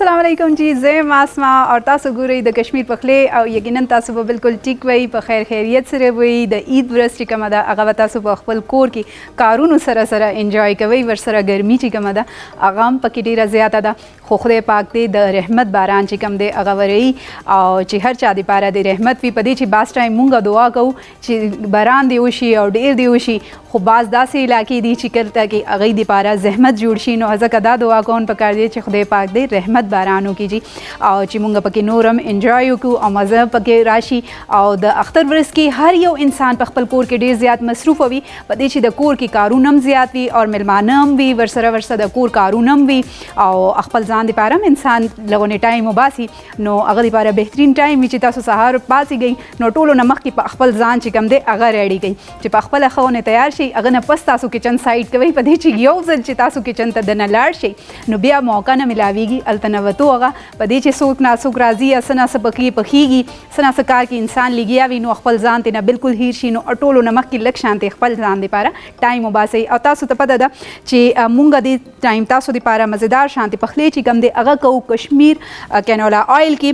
अस्सलाम वालेकुम जी, ज़े मासमा और तासु गुरई द कश्मीर पखले और यकीनन तासु बिल्कुल ठीक वही प खैर खैरियत सरे वही द ईद वरस ची कमदा अगा तासु खपल कोर की कारून सरा सरा एंजॉय कवई वर सरा गर्मी ची कमदा अगाम पकी ढेरा ज़्यादा दा खुखदे पाक दे द रहमत बारान ची कम दे अगा वरई और ची हर चादी पारा दे रहमत भी पदी ची बास टाइम मुंगा दुआ कहू ची बारान देवशी और ढेर देवशी खुबाज दासी इलाकी दी ची करता कि अगई दी पारा जहमत जुड़शी नो हज़ा कदा दुआ कौन पकार दे ची खुदे पाक दे रहमत बारानों की जी और चिमुंगा पके नूरम एंजॉय को और मज़ा पके राशि और द अख्तर वरस की हर यो इंसान पखपल कोर के ढेर ज़्यादा मसरूफ़ हुई पदी ची द कोर की कारूनम ज़्यादा भी और मिलमानम भी वर्सरा वर्सा द कोर कारूनम भी और अखपल जान दिपारम इंसान लोगों ने टाइम उबासी नो अगर दिपारा बेहतरीन टाइम भी चिता सहार पासी गई नो टोलो नमक की अखपल जान चिकम दे अगर रेडी गई चिप अखपल अखो ने तैयार शी अगर न पस तासु किचन साइड के वही पदी ची योजल चितासु किचन तदन लाड़ शी नो बिया मौका न मिलावीगी अल्तनवतो अगा पदी ची सूक ना सूक राजी असना सबकी पखीगी सना सकार की इंसान लिगिया वी नो अखपल जान तेना बिल्कुल हीरशी नो अटोलो नमक की लक शांति अखपल जान दे पारा टाइम उबासे और तासु तपदा ची मुंगा दी टाइम तासु दे पारा मज़ेदार शांति पखले ची कम दे अगा कहू कश्मीर कैनोला ऑयल की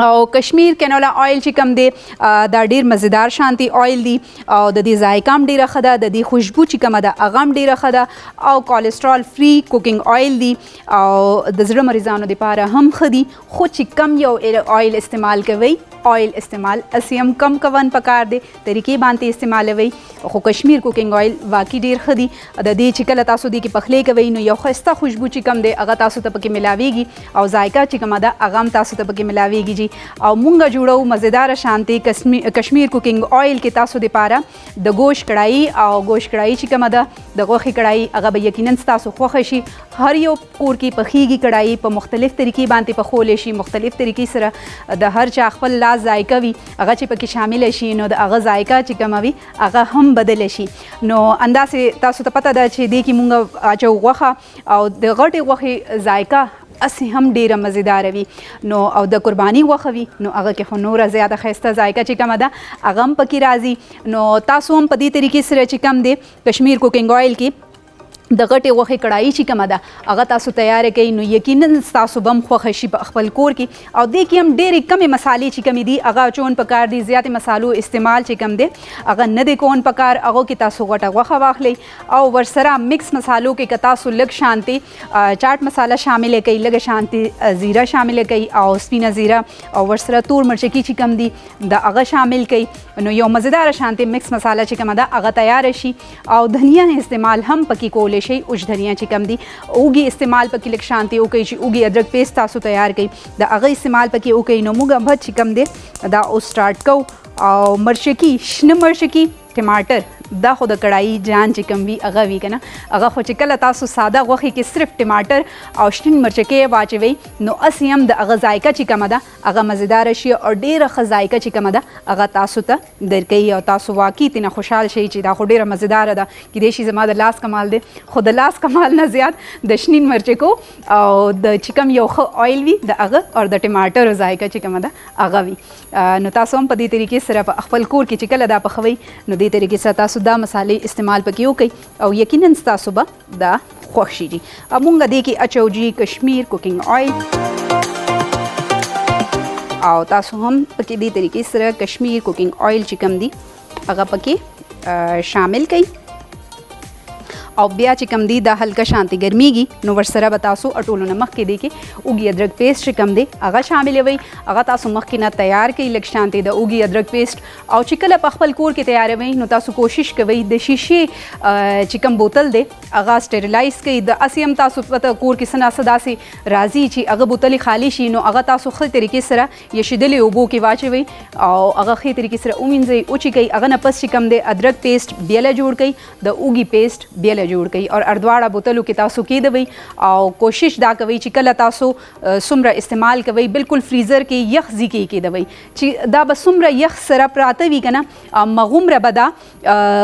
और कश्मीर कैनोला ऑयल चिकम दे दा ढेर मज़ेदार शांति ऑयल दी और ददी जायकाम ढेर खदा ददी खुशबू चिकम दा अगाम ढेर खदा और कोलेस्ट्रॉल फ्री कुकिंग ऑयल दी और दजरा मरीज़ानो दे पारा हम खदी खुद चिकम यो ऑयल इस्तेमाल कवई ऑयल इस्तेमाल असियम कम कवन पकार दे तरीके बांते इस्तेमाल वही खो कश्मीर कुकिंग ऑयल वाकई ढेर खदी ददी चिकल तासु दी की पखले कवई नो यो खस्ता खुशबू चिकम दे अगा तासु तपके मिलावेगी और जायका चिकम दा अगाम तासु तपके मिलावेगी जी और मुंगा जुड़ो मज़ेदार शांति कश्मीर कुकिंग ऑयल के तासु दे पारा द गोश कढ़ाई और गोश कढ़ाई चिकम दा द गोखी कढ़ाई अगा यकीनन तासु खोखशी हर यो कोर की पखीगी कढ़ाई पर मुख्तलिफ तरीके बांते पखोलेशी मुख्तलिफ तरीके सरा द हर चाखपल ला जायका भी अगा चिप की शामिल शी नो द अगा जायका चिकम भी अगा हम बदल शी नो अंदाज से तासु पता दा छे दे की मुंगा आचो वखा और द गटे वखे जायका असी हम ढेर मज़ेदार वी नो और द कुर्बानी वखवी नो अगर के नूरा ज़्यादा खस्ता जायका चिकम अदा अगम पकी राजी नो तासु हम पदी तरीके से चिकम दे कश्मीर कुकिंग ऑयल की दगटे वखे कढ़ाई चिकम अदा अगर तासु तैयार कई नो यकीनन तासु बम खुशी अखपल कोर की और देखिए हम ढेर कम मसाले चिकम दी अगा चोन पकार दी ज़्यादा मसालो इस्तेमाल चिकम दे अगर न दे कौन पकार अगो की तासु गटा वखा वाख ले और वर्सरा मिक्स मसालों के कतासु लग शांति चाट मसाला शामिल है कई लग शांति ज़ीरा शामिल है कई और स्पीना ज़ीरा और वर्सरा तूर मिर्च की चिकम दी द अगा शामिल कई नो यो मज़ेदार शांति मिक्स मसाला चिकम अदा अगा तैयार शी और धनिया इस्तेमाल हम पकी कोले शई उज धनिया चिकम दी उगी इस्तेमाल पकी लक शांति ओ कई उगी अदरक पेस्ट तासु तैयार कई द अगा इस्तेमाल पकी ओ कई नो मुगा भत चिकम दे दा ओ स्टार्ट कौ और मर्च की शिन मर्च की टमाटर दा खुद कढ़ाई जान चिकम भी अगा वी कना अगा खो चिकल तासु सादा गोखी के सिर्फ टमाटर और शिन मर्च के वाचे वही नो असियम द अगा जायका चिकम अदा अगा मज़ेदार शी और ढेर जायका चिकम अदा अगा तासु त दर कई और तासु वाकई तना खुशहाल शई ची दा खो ढेर मज़ेदार अदा कि देशी जमा द लास कमाल दे खुद लास कमाल न ज़्याद द शिन मर्च को और द चिकम यो ऑयल भी द अगा और द टमाटर और जायका चिकम अदा अगा वी नो तासु हम पदी तरीके से अखपल कोर की चिकल अदा पखवई नो दे तरीके से तासु दा मसाले इस्तेमाल पकी हो कई और यकीनन तासुबा दा खुशी जी अब मुंगा दे की अचो जी कश्मीर कुकिंग ऑयल और तासु हम पकी दी तरीके से कश्मीर कुकिंग ऑयल चिकम दी अगा पकी शामिल कई और बिया चिकम दी दा हल्का शांति गर्मी गी नो वर्सरा बतासु अटोलो नमक के दे के उगी अदरक पेस्ट चिकम दे अगा शामिल है वही अगा तासु मख के ना तैयार कई लग शांति द उगी अदरक पेस्ट और चिकल पखपल कोर के तैयार है वही नो तासु कोशिश के वही द शीशे चिकम बोतल दे अगा स्टेरिलाइज कई द असियम तासु पता कोर की सना सदा से राजी छी अगा बोतल खाली शी नो अगा तासु खल तरीके से ये शिदले ओबो के वाचे वही और अगा खे तरीके से उमिन से उची कई अगा नपस चिकम दे अदरक पेस्ट बियला जोड़ कई द उगी पेस्ट बियला जोड़ गई और अर्धवाड़ा बोतलों के तासु की दवई और कोशिश दा कवई चिकल तासु सुमरा इस्तेमाल कवई बिल्कुल फ्रीज़र के यख जी के दवई दा बस सुमरा यख सरा प्रातवी कना मगुमरा बदा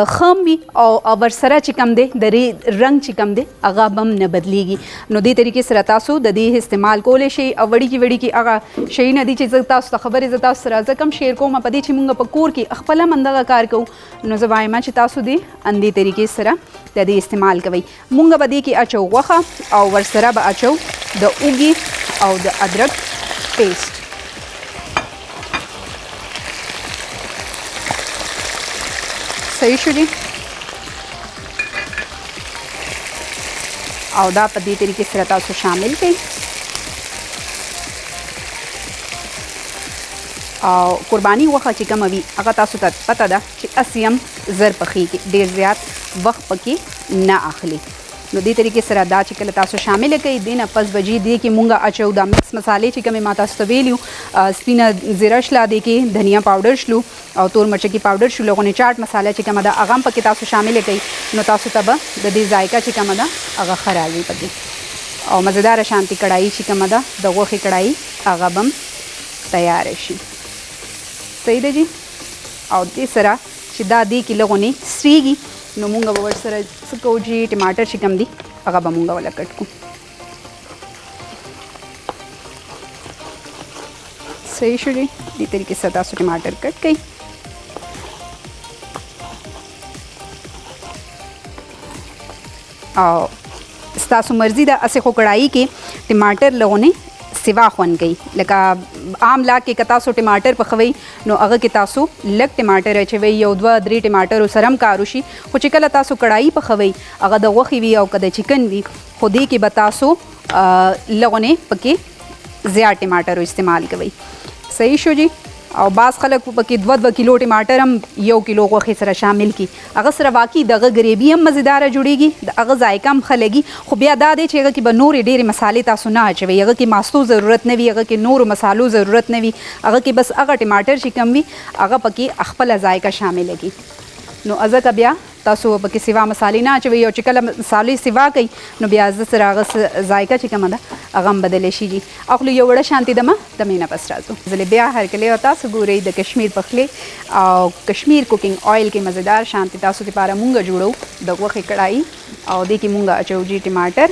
खम भी और वर्सरा चिकम दे दरे रंग चिकम दे अगा बम न बदलेगी नो दे तरीके से तासु ददी इस्तेमाल कोले शे वड़ी की अगा शई नदी चीज़ तासु खबर इज़ता सराजा कम शेर को मा पदी चिमुंगा पकोर की अखपला मंदगा कार को नो जवाइमा चितासु दे अंधी तरीके से ददी इस्तेमाल कवई मुंगा बदी की अचो वखा और वर्सरा ब अचो द उगी او د ادرک پیسټ. صحیح شو جی. او دا په دې طریقې سره تاسو شامل کړئ. او قرباني غوښه چې کومه وي هغه تاسو ته پته ده چې هسې هم زر پخېږي، ډېر زیات وخت پکې نه اخلي. نو دې طریقې سره دا چې کله تاسو شامل کړئ دې نه پس به دې کې مونږ اچو دا مکس مسالې چې کومې ما تاسو ته ویلي سپینه زیره شله، دې کې دھنیا پاوډر شلو او تور مرچکي پاوډر شلو، لغونې چاټ مساله چې کومه ده هغه هم پکې تاسو شامل کړئ. نو تاسو ته به د دې ذایقه چې کومه ده هغه ښه راځي پکې. او مزیداره شانتي کړایي چې کومه ده د غوښې کړایي هغه به هم تیاره شي. صحیح ده جی. او دې سره چې دا دې کې لغونې سریږي نو مونږ به ورسره څه کوو چې ټماټر چې کوم دي هغه به مونږ وله کټ کړو. صحیح شو جی. دې طریقې سره تاسو ټماټر کټ کړئ. او ستاسو مرضي ده اسې خو کړایي کې ټماټر لغونې سوا خوند کوي. لکه عام لا کې که تاسو ټماټر پخوئ نو هغه کې تاسو لږ ټماټر اچوئ، یو دوه درې ټماټرو سره هم کار وشي. خو چې کله تاسو کړایي پخوئ هغه د غوښې وي او که د چکن وي خو دې کې به تاسو لغونې پکې زیات ټماټرو استعمال کوئ. صحیح شو جی. او بعض خلک پکې 2 کیلو ټماټر هم 1 کیلو غوښې سره شامل کړي. هغه سره واقعي دغه ګریوي هم مزیداره جوړیږي، د هغه ذایقه هم ښه لګي. خو بیا دا دی چې هغه کې به نورې ډېرې مسالې تاسو نه اچوئ، هغه کې ماستو ضرورت نه وي، هغه کې نورو مسالو ضرورت نه وي، هغه کې بس هغه ټماټر چې کم وي هغه پکې خپله ذایقه شامله کړي. نو ځکه بیا تاسو پکې سوا مسالې نه اچوئ او چې کله مسالې سوا کوي نو بیا سره هغه ذایقه چې کومه ده هغه هم بدلی شي جي. اخلو یو وړه شانتي دمه د مینه پس راځو. زه بیا هرکلی او تاسو ګورئ د کشمیر پخلی او کشمیر کوکینګ آیل کې مزیدار شانتي تاسو لپاره مونږ جوړو د غوښې کړایي او دې کې مونږ اچو جي ټماټر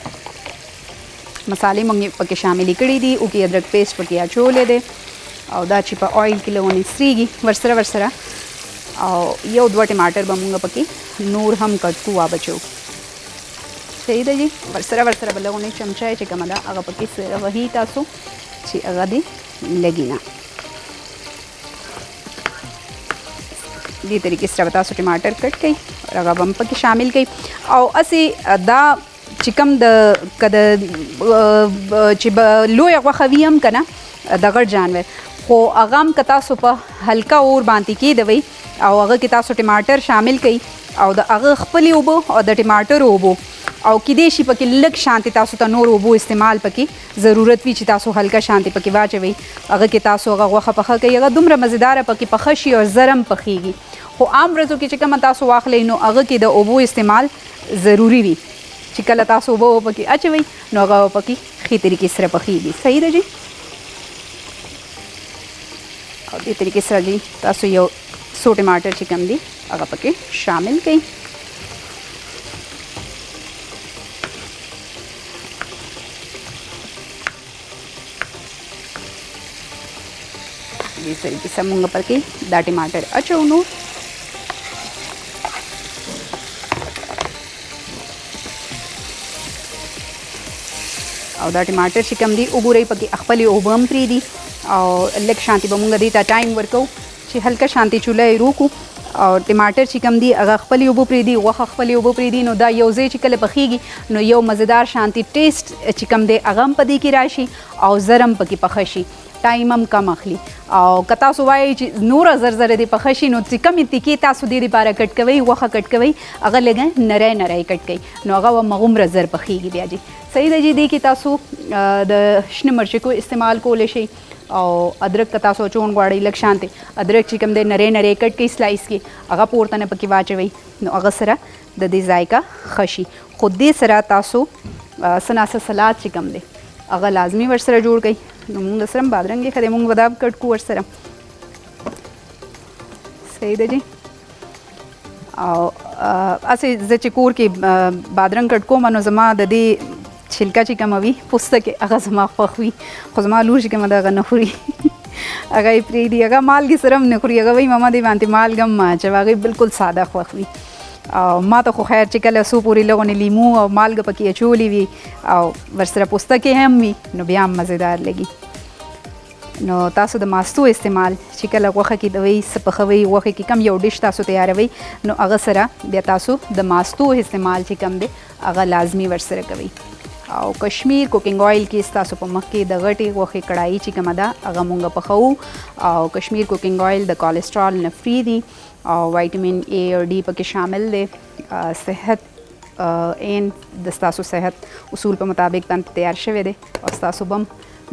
مسالې مونږ پکې شاملې کړي دي او کې ادرک پیسټ پکې اچولې دی او دا چې په آیل کې لونې سریږي ورسره او یو 2 ټماټر به مونږ پکې نور هم کټ کو بچو. صحیح ده جی. ورسره به لغونې چمچه چې کومه ده هغه پکې سره وهي تاسو چې هغه دې لګي نه. دې طریقې سره به تاسو ټماټر کټ کړئ هغه به هم پکې شامل کړئ. او اسې دا چې کوم د که د چې به لویه غوښه وي هم که نه د غټ جانور خو هغه هم که تاسو په هلکه اور باندې کېدوئ او هغه کې تاسو ټماټر شامل کړئ او د هغه خپلې اوبه او د ټماټرو اوبو او کیدای شي پکې لږ شانتي تاسو ته نور اوبو استعمال پکې ضرورت وي چې تاسو هلکه شانتي پکې واچوئ. هغه کې تاسو هغه غوښه پخه کوئ هغه دومره مزیداره پکې پخه شي او زر هم پخیږي. خو عام ورځو کې چې کومه تاسو واخلئ نو هغه کې د اوبو استعمال ضروری وي چې کله تاسو اوبه پکې اچوئ نو هغه پکې ښې طریقې سره پخیږي. صحیح ده جی. او دې طریقې سره جی تاسو یو 100 ټماټر چې کوم دي هغه پکې شامل کړئ. دې طریقې سره موږ پکې دا ټماټر اچو نو او دا ټماټر چې کوم دي وګورئ پکې خپلې اوبه هم پرېږدي او لږ شانتي به موږ دې ته ټایم ورکو چې هلکه شانتي چوله یې روکو او ټماټر چې کوم دي هغه خپلې اوبه پرېږدي غوښه خپلې اوبه پرېږدي نو دا یو ځای چې کله پخیږي نو یو مزیدار شانتي ټیسټ چې کوم دی هغه هم په دې کې راشي او زر هم پکې پخه شي، ټایم هم کم اخلي. او که تاسو وایئ چې نوره زر دې پخه شي نو چې کمې تیکې تاسو دې دپاره کټ کوئ غوښه کټ کوئ هغه لږه نری کټ کوئ نو هغه همغومره زر پخیږي بیا جي. صحیح ده جي. دې کې تاسو د شنه مرچکو استعمال کولی شئ او ادرک که تاسو اچون غواړئ لږ شانتې ادرک چې کوم دی نری کټ کړئ سلایس کې هغه پورته نه پکې واچوئ نو هغه سره د دې ذایقه ښه شي. خو دې سره تاسو څه ناڅه سلاد چې کوم دی هغه لازمي ورسره جوړ کړئ. نو موږ سره بادرنګ یې ښه دی موږ به دا کټ کو ورسره. صحیح ده جی. او هسې زه چې کور کې بادرنګ کټ کوم نو زما د دې छिलका چې کومه وي پوسته کې هغه زما خوښ وي خو زما لور چې کومه ده هغه نه خوري هغه یې پرېږدي هغه مالګې سره هم نه خوري هغه وایي ماما دې باندې مالګه هم مه اچوه هغه بالکل ساده خوښ وي. ما ته خو خیر چې کله څو پورې لغونې لیمو او مالګه پکې اچولې وي او ورسره پوستکی هم وي نو بیا هم مزیدار لګي. نو تاسو د ماستو استعمال چې کله غوښه کې دوی څه پخوئ غوښې کې کم یو ډش تاسو تیاروئ نو هغه سره بیا تاسو د ماستو استعمال چې کم دی هغه لازمي ورسره کوئ. او کشمیر کوکنګ آیل کې ستاسو په مخ کې د غټې غوښې کړایي چې کومه ده هغه مونږ پخوو او کشمیر کوکنګ آیل د کولیسټرول نه فری دی او وایټامین A او D پکې شامل دی. صحت این د ستاسو صحت اصول په مطابق تیار شوی دی او ستاسو بم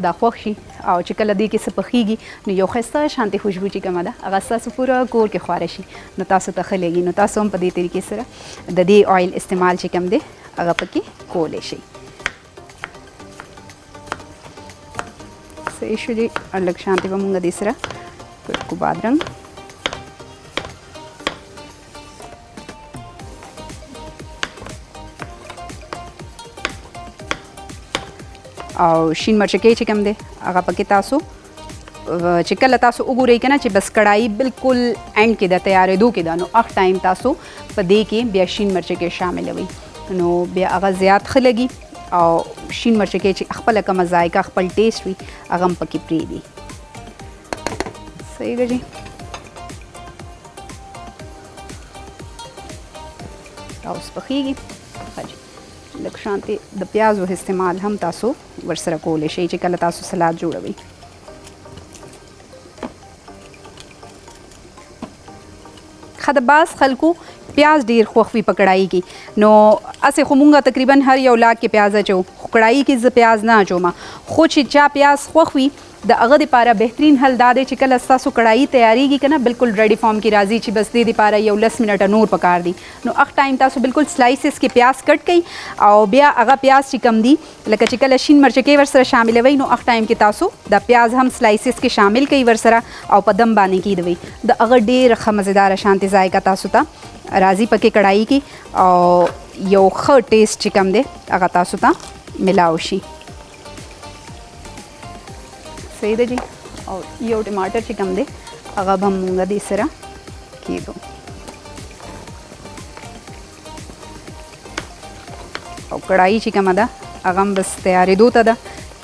دا خوښ شي او چې کله دې کې څه پخیږي نو یو ښایسته شانتي خوشبو چې کومه ده هغه ستاسو پوره کور کې خواره شي نو تاسو ته ښه لګي. نو تاسو هم په دې طریقې سره د دې آیل استعمال چې کوم دی هغه پکې کولی شئ. صحیح شو جی. لږ شانتي به مونږ دې سره کړ کو بادرنګ او شین مرچکې چې کوم دی هغه پکې تاسو چې کله تاسو وګورئ که نه چې بس کړایي بالکل اینډ کې د تیارېدو کې ده نو هغه ټایم تاسو په دې کې بیا شین مرچکې شاملوئ نو بیا هغه زیات ښه لګي او شین مرچکې چې خپله کومه ذایقه خپل ټیسټ وي هغه هم پکې پرېږدي. صحیح ده جی. اوس پخیږي ښه جی. لږ شانتي د پیازو استعمال هم تاسو ورسره کولی شئ چې کله تاسو سلاد جوړوئ. ښه د بعض خلکو پیاز ډیر خوښ وي په کړایي کې نو هسې خو مونږ تقریبا هر یو لاک کې پیاز اچو خو کړایي کې زه پیاز نه اچوم خو چې چا پیاز خوښ وي د هغه دپاره بهترین حل دا دی چې کله ستاسو کړایي تیاریږي که نه بالکل ریډي فارم کې راځي چې بس دې دپاره یو 10 منټه نور پکار دي نو هغه ټایم تاسو بالکل سلایسز کې پیاز کټ کړئ او بیا هغه پیاز چې کم دي لکه چې کله شین مرچکې ورسره شاملوئ نو هغه ټایم کې تاسو د پیاز هم سلایسز کې شامل کړئ ورسره او په دم باندې کیدوئ د هغه ډېر ښه مزیداره شانتي ذایقه تاسو ته راځي پکې کړایي کې او یو ښه ټیسټ چې کم دی هغه تاسو ته ملاو شي. صحیح ده جی. او یو ټماټر چې کوم دی هغه به مونږ دې سره کېږدو او کړایي چې کومه ده هغه هم بس تیارېدو ته ده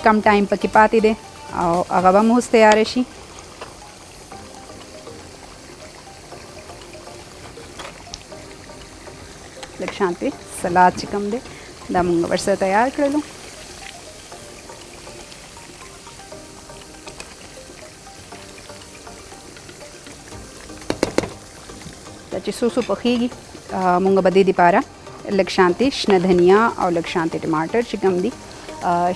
کم ټایم پکې پاتې دی او هغه به هم اوس تیاره شي. لږ شانتي سلاد چې کوم دی دا مونږ ورسره تیار کړلو. چې څو څو پخیږي مونږ به دې دپاره لږ شانتي شنه دھنیا او لږ شانتي ټماټر چې کوم دي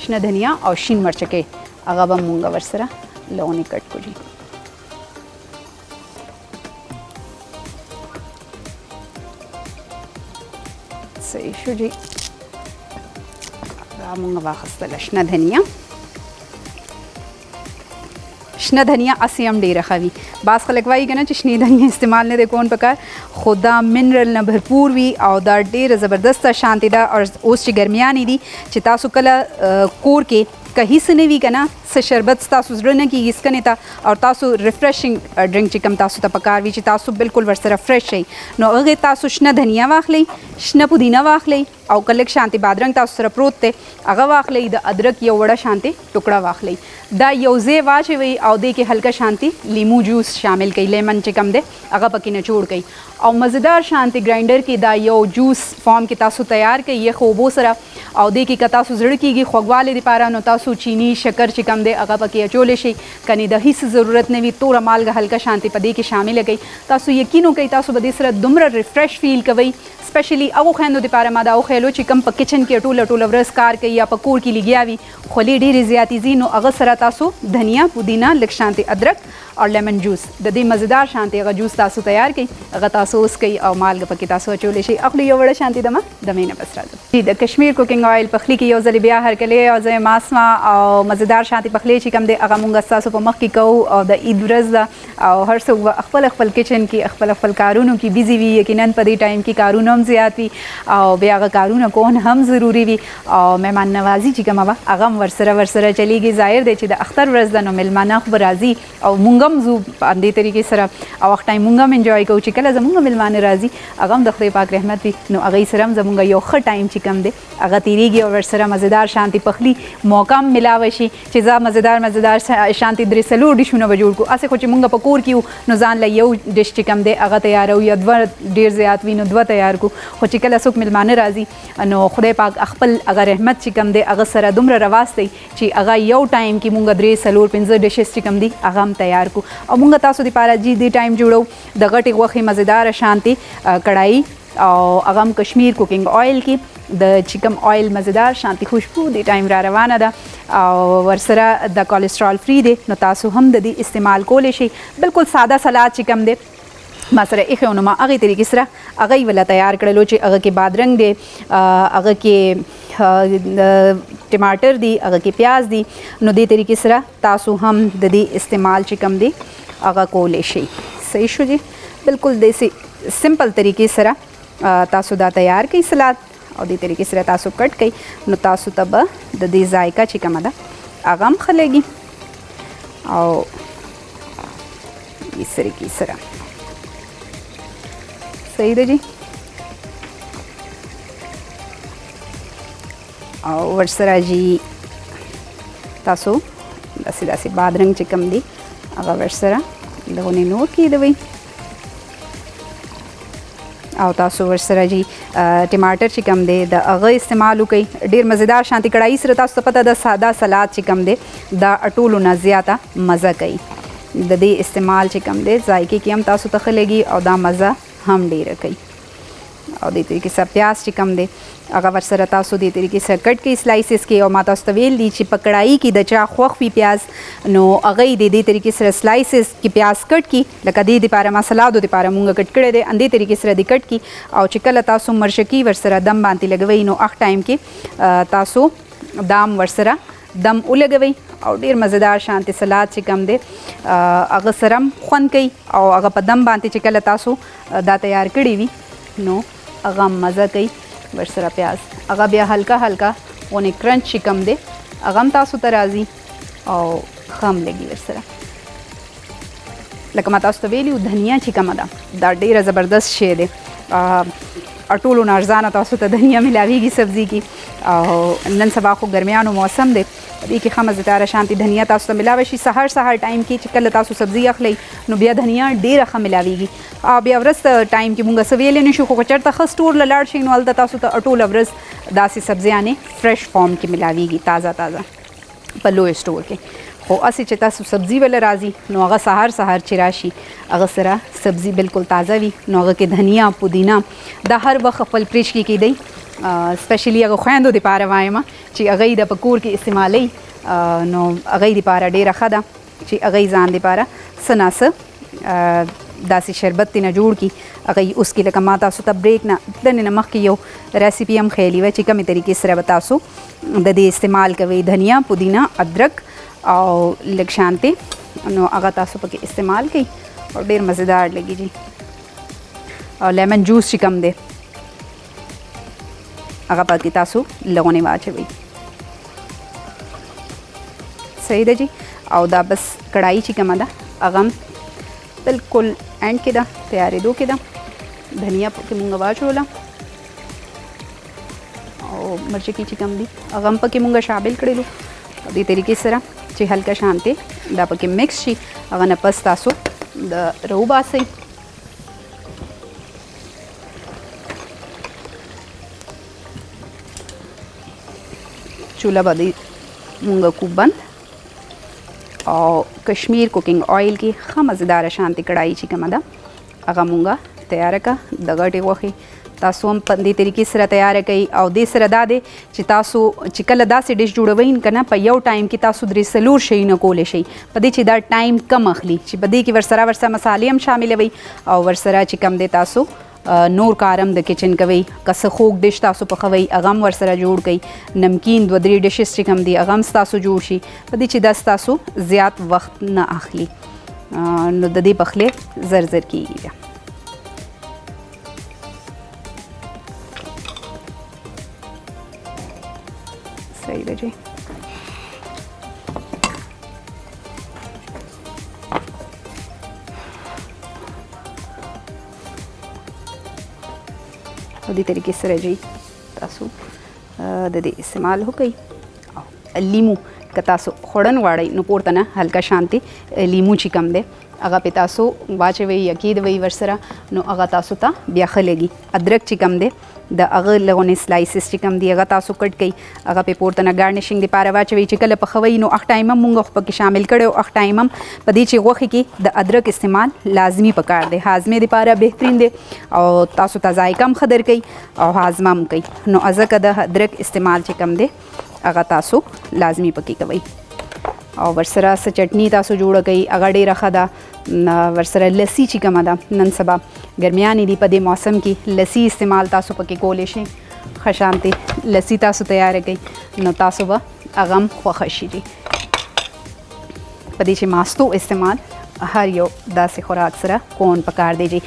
شنه دھنیا او شین مرچکې هغه به مونږ ورسره لونې کټ کړو جي. صحیح شو جی. را مونږ واخیستله شنه دھنیا. شنه دھنیا اسی هم ډیره ښه وي. بعض خلک وایي که نه چې شنې دھنیا استعمال نه دی کون پکار خو دا منرل نه بھرپور وي او دا ډیره زبردسته شانتي ده او اوس چې ګرمیانې دي چې تاسو کله کور کې که هیڅ نه وي که نه څه شربت ستاسو زړه نه کېږي څښنې ته او تاسو ریفریشنګ ډرنک چې کوم تاسو ته پکار وي چې تاسو بالکل ورسره فرش شئ نو هغې تاسو شنه دھنیا واخلئ شنه پودینه واخلئ او که لږ شانتي بادرنګ تاسو سره پروت دی هغه واخلئ د ادرک یو وړه شانتي ټوکړه واخلئ دا یو ځای واچوئ او دې کې هلکه شانتي لیمو جوس شامل کړئ لیمن چې کوم دی هغه پکې نچوړ کړئ او مزیدار شانتي ګرایندر کې دا یو جوس فارم کې تاسو تیار کړئ یخ اوبو سره او دې کې که تاسو زړه کېږي خوږوالي دپاره نو تاسو چینی شکر چې کوم دی هغه پکې اچولی شئ کنې د هیڅ ضرورت نه وي توره مالګه هلکه شانتي په دې کې شامله کړئ تاسو یقین وکړئ تاسو به دې سره دومره ریفریش فیل کوئ سپیشلی هغو خویندو دپاره ما دا وښیلو چې کوم په کچن کې ټوله ورځ کار کوي یا په کور کې لګیا وي خولې ډېرې زیاتې ځي نو هغه سره تاسو دھنیا پودینه لږ شانتي ادرک او لیمن جوس د دې مزیدار شانتي هغه جوس تاسو تیار کړئ هغه تاسو اوس کوئ او مالګه پکې تاسو اچولی شئ اخلو یو وړه شانتي دمه دمې نه بس راځو د کشمیر کوکنګ آیل پخلي کې یو ځلې بیا هرکلی او زه یم اسما او مزیدار شانتي پخلی چې کوم دی هغه مونږ ستاسو په مخ کې کوو او د عید ورځ ده او هر څوک خپل کچن کې خپل کارونو کې بیزي وي یقینا په دې ټایم کې کارونه هم زیات وي او بیا هغه کارونه کول هم ضروري وي او مهمان نوازي چې کومه وه هغه هم ورسره چلیږي. ظاهر دی چې د اختر ورځ ده نو میلمانه خو به راځي او مونږ هم ځو په همدې طریقې سره او وخت ټایم مونږ هم انجوای کوو چې کله زمونږ میلمانه راځي هغه هم د خدای پاک رحمت وي نو هغوی سره هم زمونږ یو ښه ټایم چې کوم دی هغه تېرېږي او ورسره مزېدار شانتي پخلي موقع هم میلاوه شي چې زه مزېدار شانتي 3-4 ډیشونه به جوړ کړو. هسې خو چې مونږ په کور کې یو نو ځان له یو ډش چې کوم دی هغه تیارو یا 2 ډېر زیات وي نو 2 تیار کړو. خو چې کله څوک میلمانه راځي نو خدای پاک خپل هغه رحمت چې کوم دی هغه سره دومره رواستئ چې هغه یو ټایم کې مونږ 3-4-5 ډشز چې کوم دي هغه هم تیار کړو او مونږ تاسو دپاره جي دې ټایم جوړو د غټې غوښې مزېداره شانتي کړایي او هغه هم کشمیر کوکینګ آیل کې د چکم آیل مزیدار شانتي خوشبو د ټایم را روانه ده او ورسره د کولیسټرول فری دی نو تاسو هم د دې استعمال کولی شئ. بالکل ساده سلاد چې کوم دی ما سره ایښی نو ما هغې طریقې سره هغه یې وله تیار کړلو چې هغه کې بادرنګ دی هغه کې ټماټر دی هغه کې پیاز دی نو دې طریقې سره تاسو هم د دې استعمال چې کوم دی هغه کولی شئ. صحیح شو جی بالکل داسې سمپل طریقې سره تاسو دا تیار کړئ سلاد او دې طریقې سره تاسو کټ کړئ نو تاسو ته به د دې ذایقه چې کومه ده هغه هم ښه لګي او دې طریقې سره صحیح ده جی. او ورسره جی تاسو داسې بادرنګ چې کوم دی هغه ورسره دغونې نور کېدوئ او تاسو ورسره جی ټماټر چې کوم دی د هغه استعمال وکړئ. ډېر مزېدار شانتي کړایي سره تاسو ته پته ده ساده سلاد چې کوم دی دا ټولو نه زیاته مزه کوي. د دې استعمال چې کوم دی ذایقې کې هم تاسو ته ښه لګي او دا مزه هم ډېره کوي. او دې طریقې سره پیاز چې کوم دی هغه ورسره تاسو دې طریقې سره کټ کړئ سلایسز کې او ما تاسو ته ویل دي چې په کړایي کې د چا خوښ وي پیاز نو هغه یې د دې طریقې سره سلایسز کې پیاز کټ کړي لکه دې دپاره ما سلادو دپاره مونږ کټ کړی دی همدې طریقې سره دې کټ کړي او چې کله تاسو مرچکي ورسره دم باندې لګوئ نو هغه ټایم کې تاسو دام ورسره دم ولګوئ او ډېر مزېدار شانتي سلاد چې کوم دی هغه سره هم خوند کوي او هغه په دم باندې چې کله تاسو دا تیار کړي وي نو هغه مزه کوي. ورسره پیاز هغه بیا هلکا ونې کرنچ چې کوم دی هغه هم تاسو ته راځي او ښه هم لګي. ورسره لکه ما تاسو ته ویلي دھنیا چې کومه ده دا ډېره زبردست شی دی ټولو نه ارزانه تاسو ته دھنیا ملاویږي سبزي کې او نن سبا خو ګرمیانو موسم دی په دې کې ښه مزېداره شانتي دھنیا تاسو ته ملاوی شي. سهار ټایم کې چې کله تاسو سبزي اخلئ نو بیا دھنیا ډېره ښه ملاویږي او بیا ورځ ټایم کې مونږ څه ویلی نه شو خو که چېرته ښه سټور له لاړ شئ نو هلته تاسو ته ټوله ورځ داسې سبزیانې فرش فارم کې ملاویږي تازه په لوی سټور کې. خو هسې چې تاسو سبزي وله راځي نو هغه سهار چې راشي هغه سره سبزي بالکل تازه وي نو هغه کې دھنیا پودینه دا هر وخت خپل فریج کې کیدئ سپیشلی هغه خویندو دپاره وایم چې هغه یې د په کور کې استعمالوي نو هغه یې دپاره ډېره ښه ده چې هغه یې ځان دپاره څه نه څه داسې شربت ترېنه جوړ کړي. هغه یې اوس کې لکه ما تاسو ته بریک نه تلنې نه مخکې یو ریسیپي هم ښیلې وه چې کومې طریقې سره به تاسو د دې استعمال کوئ دھنیا پودینه ادرک او لږ شانتي نو هغه تاسو پکې استعمال کوئ او ډېر مزېدار لګي جي. او لیمن جوس چې کوم دی هغه پکې تاسو لغونې واچوئ. صحیح ده جی. او دا بس کړایي چې کومه ده هغه هم بالکل اینډ کې ده تیارېدو کې ده. دھنیا پکې مونږ واچوله او مرچکي چې کوم دي هغه هم پکې مونږ شامل کړلو دې طریقې سره چې هلکه شانتي دا پکې مکس شي هغه نه پس تاسو د راوباسئ. چوله باندې مونږ کو بند او کشمیر کوکینګ آیل کې ښه مزېداره شانتي کړایي چې کومه ده هغه مونږ تیاره کړه. د غټې غوښې تاسو هم په دې طریقې سره تیاره کوئ او دې سره دا دی چې تاسو چې کله داسې ډش جوړوئ که نه په یو ټایم کې تاسو 3-4 شیونه کولی شئ په دې چې دا ټایم کم اخلي چې په دې کې ورسره مسالې هم شاملوئ او ورسره چې کم دی تاسو نور کار هم د کچن کوئ که څه خوږ ډش تاسو پخوئ هغه هم ورسره جوړ کړئ. نمکین 2-3 ډشز چې کوم دي هغه هم ستاسو جوړ شي په دې چې دا ستاسو زیات وخت نه اخلي نو د دې پخلی زر کېږي. بیا جی. په دې طریقې سره جی تاسو د دې استعمال وکړئ. لیمو که تاسو خوړن غواړئ نو پورته نه هلکه شانتي لیمو چې کم دی هغه په تاسو واچوي یا کېدوي ورسره نو هغه تاسو ته بیا ښه لګي. ادرک چې کم دی د هغه لغونې سلایسز چې کم دي هغه تاسو کټ کړئ هغه په پورته نه ګارنیشنګ دپاره واچوي چې کله پخوئ نو اخ ټایم هم مونږ پکې شامل کړی او اخ ټایم هم په دې چې غوښې کې د ادرک استعمال لازمي پکار دی. هاضمې دپاره بهترین دی او تاسو ته ذایقه هم ښه درکوي او هاضمه هم کوي نو ځکه د ادرک استعمال چې کم دی هغه تاسو لازمي پکې کوئ. او ورسره څه چټني تاسو جوړه کوئ هغه ډېره ښه ده. ورسره لسی چې کومه ده نن سبا ګرمیانې دي په دې موسم کې لسی استعمال تاسو پکې کولی شئ. ښه شانتې لسی تاسو تیاره کوئ نو تاسو به هغه هم خوښه شي. په دې چې ماستو استعمال هر یو داسې خوراک سره کون پکار دی جی.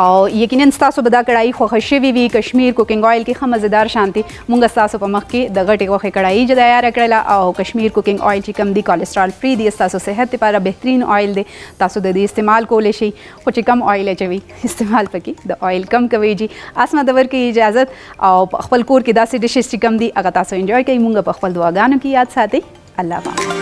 او یقینا ستاسو به دا کړایي خوښه شوي وي. کشمیر کوکینګ آیل کې ښه مزیدار شانتي مونږ ستاسو په مخ کې د غټې غوښې کړایي تیاره کړله او کشمیر کوکینګ آیل چې کم دی کولیسټرول فری دی ستاسو صحت لپاره بهترین آیل دی. تاسو د دې استعمال کولی شئ خو چې کم آیل اچوي استعمال پکې د آیل کم کوئ جی. اسمه د ورکوي اجازت او خپل کور کې داسې ډشز چې کم دي هغه تاسو انجوای کوئ. مونږ په خپل دعاګانو کې یاد ساتئ. الله پاک.